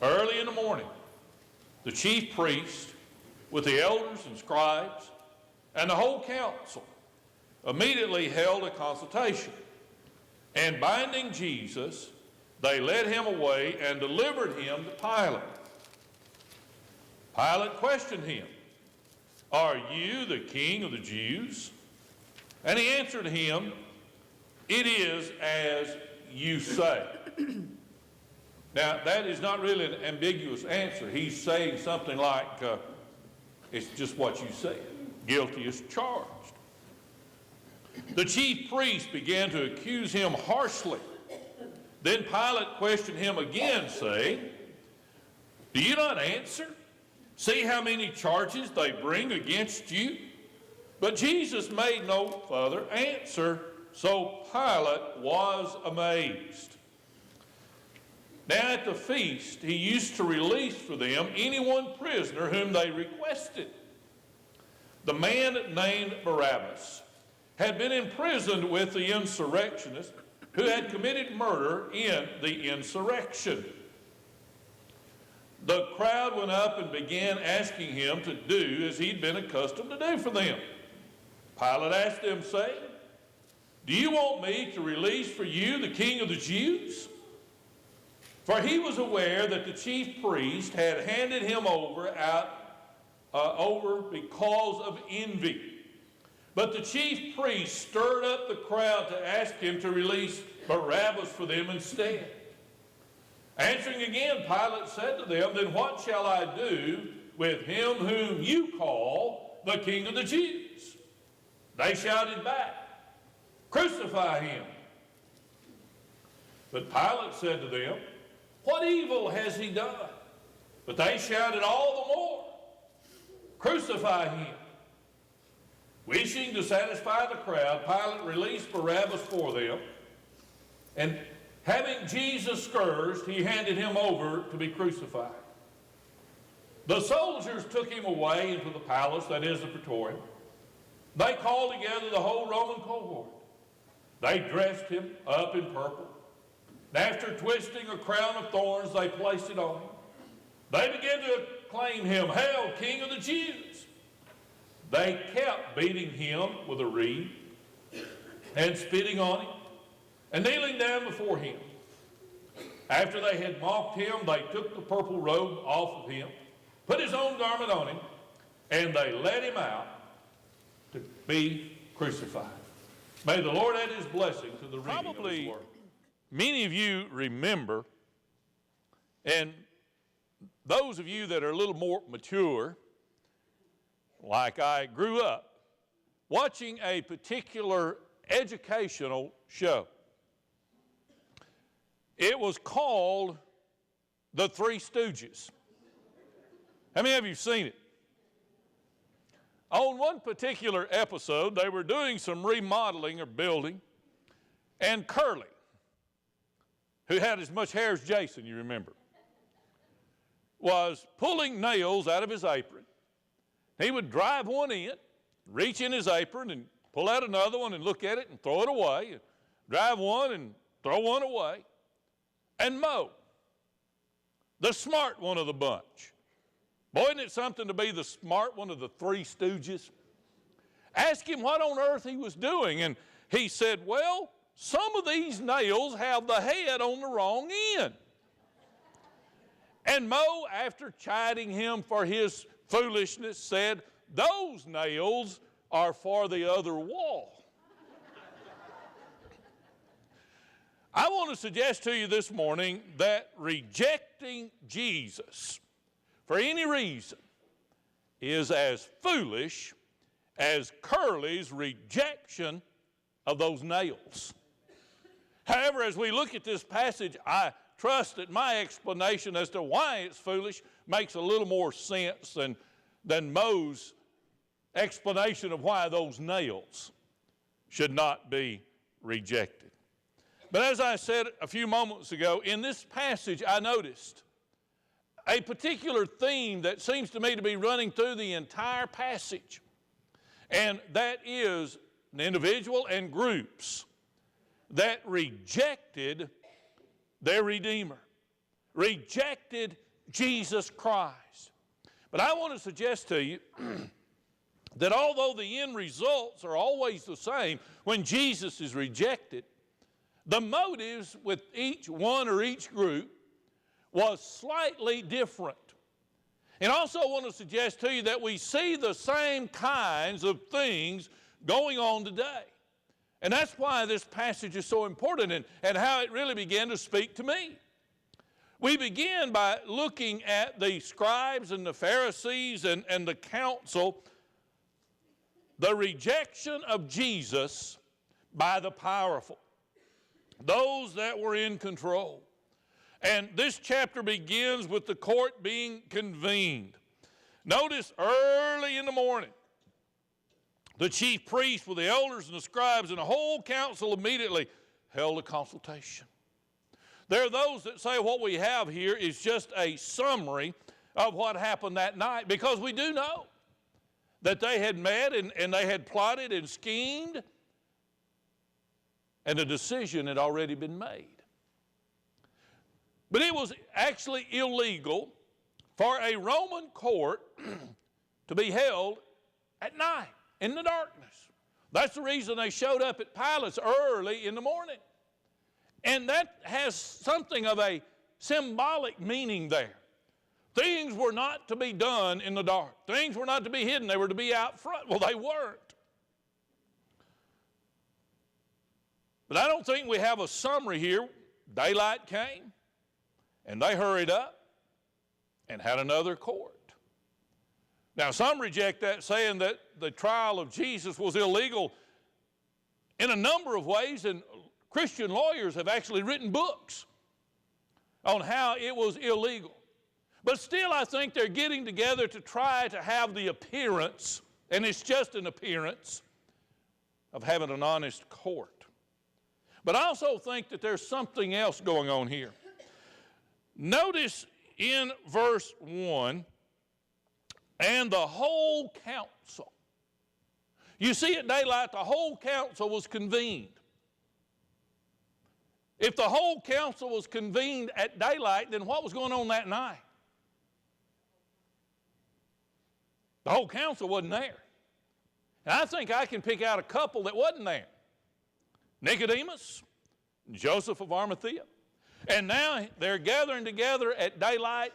Early in the morning, the chief priest, with the elders and scribes, and the whole council, immediately held a consultation. And binding Jesus, they led him away and delivered him to Pilate. Pilate questioned him, "Are you the king of the Jews?" And he answered him, "It is as you say." Now, that is not really an ambiguous answer. He's saying something like, it's just what you said. Guilty as charged. The chief priest began to accuse him harshly. Then Pilate questioned him again, saying, "Do you not answer? See how many charges they bring against you?" But Jesus made no further answer, so Pilate was amazed. Now at the feast, he used to release for them any one prisoner whom they requested. The man named Barabbas had been imprisoned with the insurrectionists who had committed murder in the insurrection. The crowd went up and began asking him to do as he'd been accustomed to do for them. Pilate asked them, saying, "Do you want me to release for you the king of the Jews?" For he was aware that the chief priest had handed him over because of envy. But the chief priest stirred up the crowd to ask him to release Barabbas for them instead. Answering again, Pilate said to them, "Then what shall I do with him whom you call the king of the Jews?" They shouted back, "Crucify him." But Pilate said to them, "What evil has he done?" But they shouted all the more, "Crucify him." Wishing to satisfy the crowd, Pilate released Barabbas for them, and having Jesus scourged, he handed him over to be crucified. The soldiers took him away into the palace, that is the Praetorium. They called together the whole Roman cohort. They dressed him up in purple. And after twisting a crown of thorns, they placed it on him. They began to acclaim him, "Hail, King of the Jews!" They kept beating him with a reed and spitting on him and kneeling down before him. After they had mocked him, they took the purple robe off of him, put his own garment on him, and they led him out to be crucified. May the Lord add his blessing to the reading of his word. Many of you remember, and those of you that are a little more mature, like I grew up, watching a particular educational show. It was called The Three Stooges. How many of you have seen it? On one particular episode, they were doing some remodeling or building, and Curly, who had as much hair as Jason, you remember, was pulling nails out of his apron. He would drive one in, reach in his apron and pull out another one and look at it and throw it away, and drive one and throw one away, and Mo, the smart one of the bunch. Boy, isn't it something to be the smart one of the Three Stooges? Asked him what on earth he was doing, and he said, "Well, some of these nails have the head on the wrong end." And Mo, after chiding him for his foolishness, said, "Those nails are for the other wall." I want to suggest to you this morning that rejecting Jesus for any reason is as foolish as Curly's rejection of those nails. However, as we look at this passage, I trust that my explanation as to why it's foolish makes a little more sense than Mo's explanation of why those nails should not be rejected. But as I said a few moments ago, in this passage I noticed a particular theme that seems to me to be running through the entire passage, and that is an individual and groups that rejected their Redeemer, rejected Jesus Christ. But I want to suggest to you that although the end results are always the same when Jesus is rejected, the motives with each one or each group was slightly different. And also I want to suggest to you that we see the same kinds of things going on today. And that's why this passage is so important and how it really began to speak to me. We begin by looking at the scribes and the Pharisees and the council, the rejection of Jesus by the powerful, those that were in control. And this chapter begins with the court being convened. Notice early in the morning, the chief priest with the elders and the scribes and the whole council immediately held a consultation. There are those that say what we have here is just a summary of what happened that night, because we do know that they had met and they had plotted and schemed, and a decision had already been made. But it was actually illegal for a Roman court to be held at night in the darkness. That's the reason they showed up at Pilate's early in the morning. And that has something of a symbolic meaning there. Things were not to be done in the dark. Things were not to be hidden. They were to be out front. Well, they weren't. But I don't think we have a summary here. Daylight came, and they hurried up and had another court. Now, some reject that, saying that the trial of Jesus was illegal in a number of ways, and Christian lawyers have actually written books on how it was illegal. But still, I think they're getting together to try to have the appearance, and it's just an appearance, of having an honest court. But I also think that there's something else going on here. Notice in verse 1, and the whole council. You see, at daylight, the whole council was convened. If the whole council was convened at daylight, then what was going on that night? The whole council wasn't there. And I think I can pick out a couple that wasn't there. Nicodemus, Joseph of Arimathea. And now they're gathering together at daylight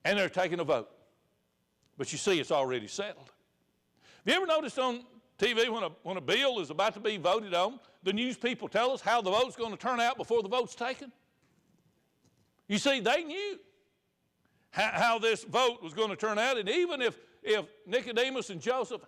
and they're taking a vote. But you see, it's already settled. Have you ever noticed on TV when a bill is about to be voted on, the news people tell us how the vote's going to turn out before the vote's taken? You see, they knew how this vote was going to turn out, and even if Nicodemus and Joseph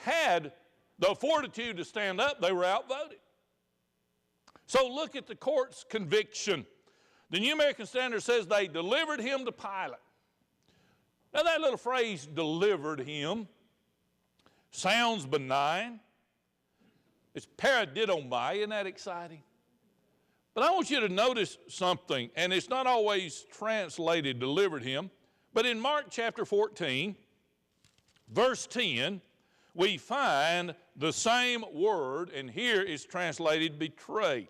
had the fortitude to stand up, they were outvoted. So look at the court's conviction. The New American Standard says they delivered him to Pilate. Now that little phrase, delivered him, sounds benign. It's paradidomai, isn't that exciting? But I want you to notice something, and it's not always translated delivered him, but in Mark chapter 14, verse 10, we find the same word, and here is translated betrayed.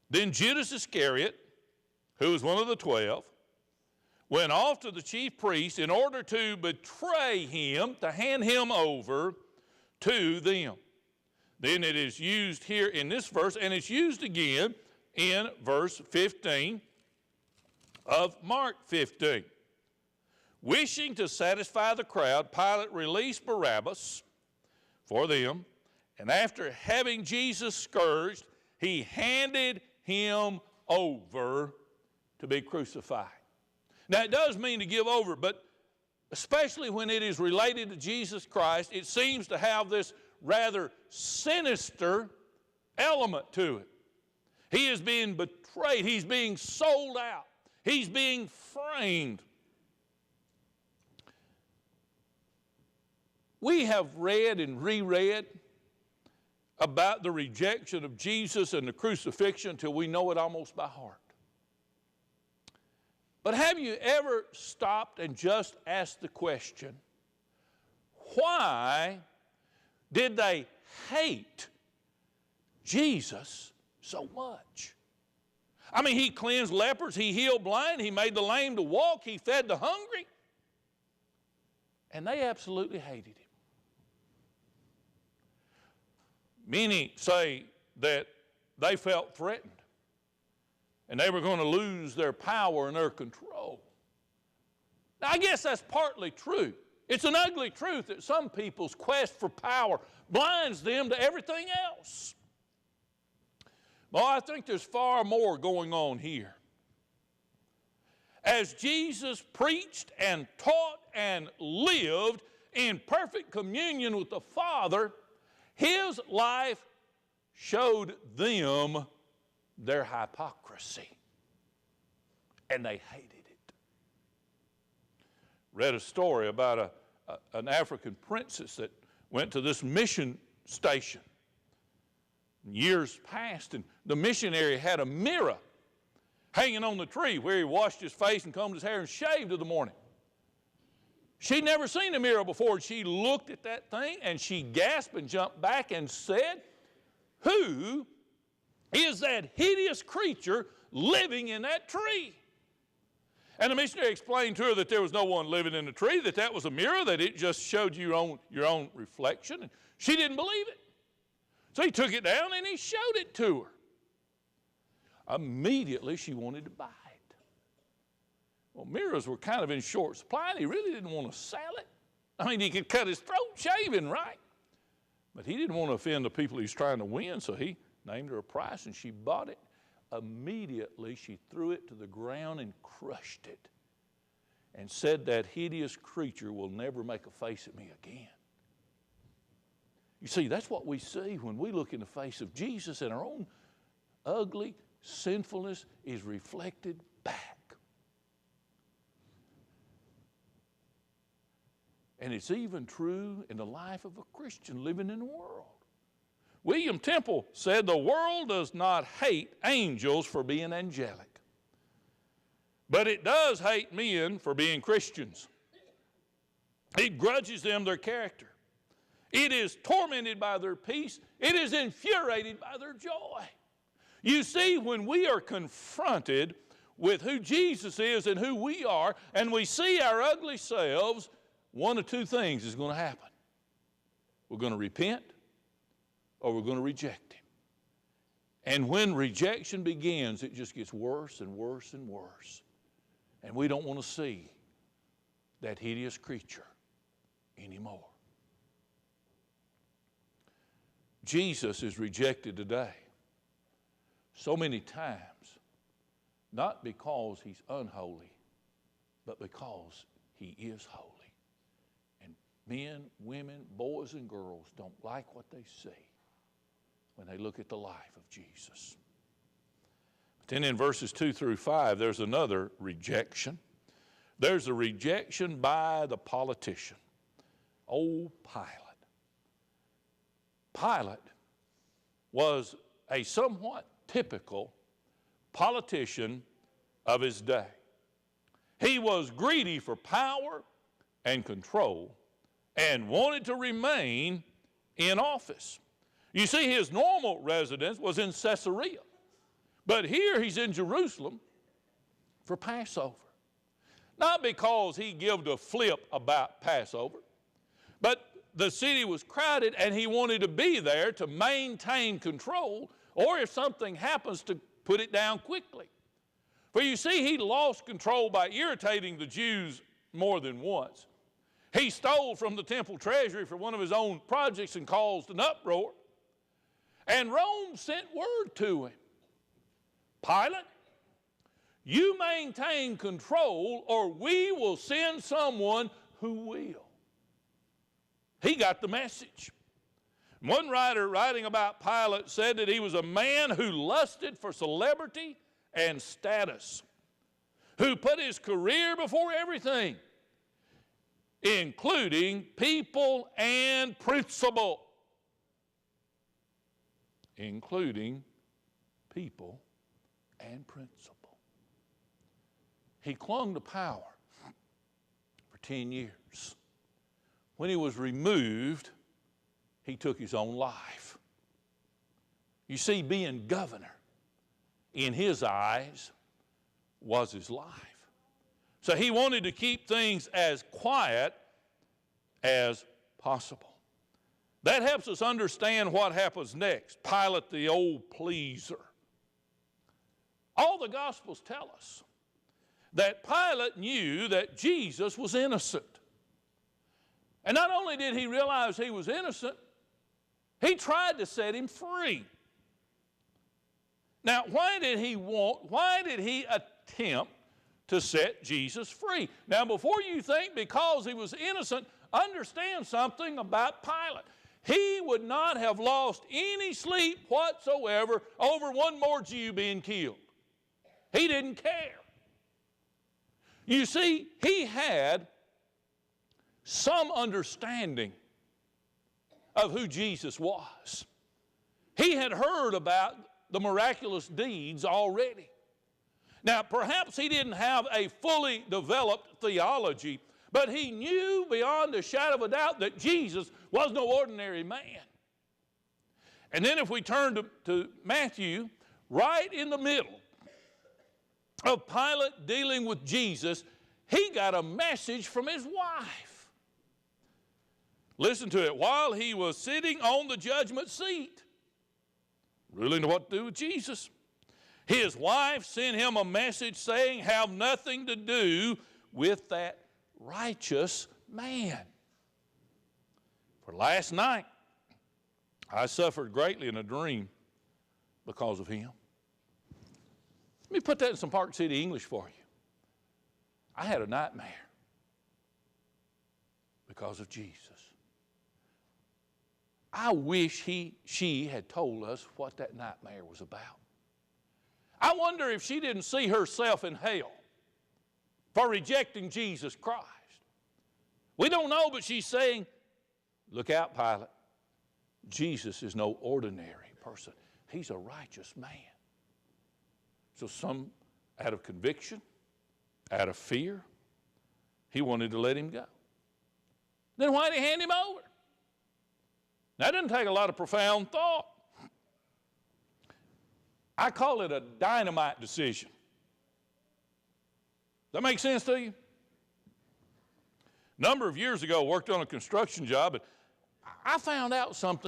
Then Judas Iscariot, who was one of the 12, went off to the chief priests in order to betray him, to hand him over to them. Then it is used here in this verse, and it's used again in verse 15 of Mark 15. Wishing to satisfy the crowd, Pilate released Barabbas for them, and after having Jesus scourged, he handed him over to be crucified. Now, it does mean to give over, but especially when it is related to Jesus Christ, it seems to have this rather sinister element to it. He is being betrayed. He's being sold out. He's being framed. We have read and reread about the rejection of Jesus and the crucifixion till we know it almost by heart. But have you ever stopped and just asked the question, why did they hate Jesus so much? I mean, he cleansed lepers, he healed blind, he made the lame to walk, he fed the hungry. And they absolutely hated him. Many say that they felt threatened and they were going to lose their power and their control. Now, I guess that's partly true. It's an ugly truth that some people's quest for power blinds them to everything else. But I think there's far more going on here. As Jesus preached and taught and lived in perfect communion with the Father, his life showed them their hypocrisy, and they hated it. Read a story about an African princess that went to this mission station. Years passed, and the missionary had a mirror hanging on the tree where he washed his face and combed his hair and shaved in the morning. She'd never seen a mirror before, and she looked at that thing, and she gasped and jumped back and said, "Who is that hideous creature living in that tree?" And the missionary explained to her that there was no one living in the tree, that was a mirror, that it just showed you your own reflection. And she didn't believe it. So he took it down and he showed it to her. Immediately she wanted to buy it. Well, mirrors were kind of in short supply, and he really didn't want to sell it. I mean, he could cut his throat shaving, right? But he didn't want to offend the people he's trying to win, so he named her a price, and she bought it. Immediately she threw it to the ground and crushed it and said, "That hideous creature will never make a face at me again." You see, that's what we see when we look in the face of Jesus, and our own ugly sinfulness is reflected back. And it's even true in the life of a Christian living in the world. William Temple said, "The world does not hate angels for being angelic, but it does hate men for being Christians. It grudges them their character. It is tormented by their peace. It is infuriated by their joy." You see, when we are confronted with who Jesus is and who we are, and we see our ugly selves, one of two things is going to happen. We're going to repent, or we're going to reject him. And when rejection begins, it just gets worse and worse and worse. And we don't want to see that hideous creature anymore. Jesus is rejected today so many times, not because he's unholy, but because he is holy. And men, women, boys, and girls don't like what they see when they look at the life of Jesus. But then in verses 2 through 5, there's another rejection. There's a rejection by the politician. Oh, Pilate. Pilate was a somewhat typical politician of his day. He was greedy for power and control and wanted to remain in office. You see, his normal residence was in Caesarea, but here he's in Jerusalem for Passover. Not because he gave a flip about Passover, but the city was crowded and he wanted to be there to maintain control, or if something happens, to put it down quickly. For you see, he lost control by irritating the Jews more than once. He stole from the temple treasury for one of his own projects and caused an uproar. And Rome sent word to him, "Pilate, you maintain control or we will send someone who will." He got the message. One writer writing about Pilate said that he was a man who lusted for celebrity and status, who put his career before everything, including people and principle. Including people and principle. He clung to power for 10 years. When he was removed, he took his own life. You see, being governor in his eyes, was his life. So he wanted to keep things as quiet as possible. That helps us understand what happens next. Pilate, the old pleaser. All the Gospels tell us that Pilate knew that Jesus was innocent. And not only did he realize he was innocent, he tried to set him free. Now, why did he attempt to set Jesus free? Now, before you think because he was innocent, understand something about Pilate. He would not have lost any sleep whatsoever over one more Jew being killed. He didn't care. You see, he had some understanding of who Jesus was. He had heard about the miraculous deeds already. Now, perhaps he didn't have a fully developed theology, but he knew beyond a shadow of a doubt that Jesus was no ordinary man. And then if we turn to Matthew, right in the middle of Pilate dealing with Jesus, he got a message from his wife. Listen to it. While he was sitting on the judgment seat, ruling what to do with Jesus, his wife sent him a message saying, have nothing to do with that righteous man. For last night, I suffered greatly in a dream because of him. Let me put that in some Park City English for you. I had a nightmare because of Jesus. I wish she had told us what that nightmare was about. I wonder if she didn't see herself in hell for rejecting Jesus Christ. We don't know, but she's saying, look out, Pilate. Jesus is no ordinary person. He's a righteous man. So some, out of conviction, out of fear, he wanted to let him go. Then why did he hand him over? That didn't take a lot of profound thought. I call it a dynamite decision. Does that make sense to you? A number of years ago, I worked on a construction job, and I found out something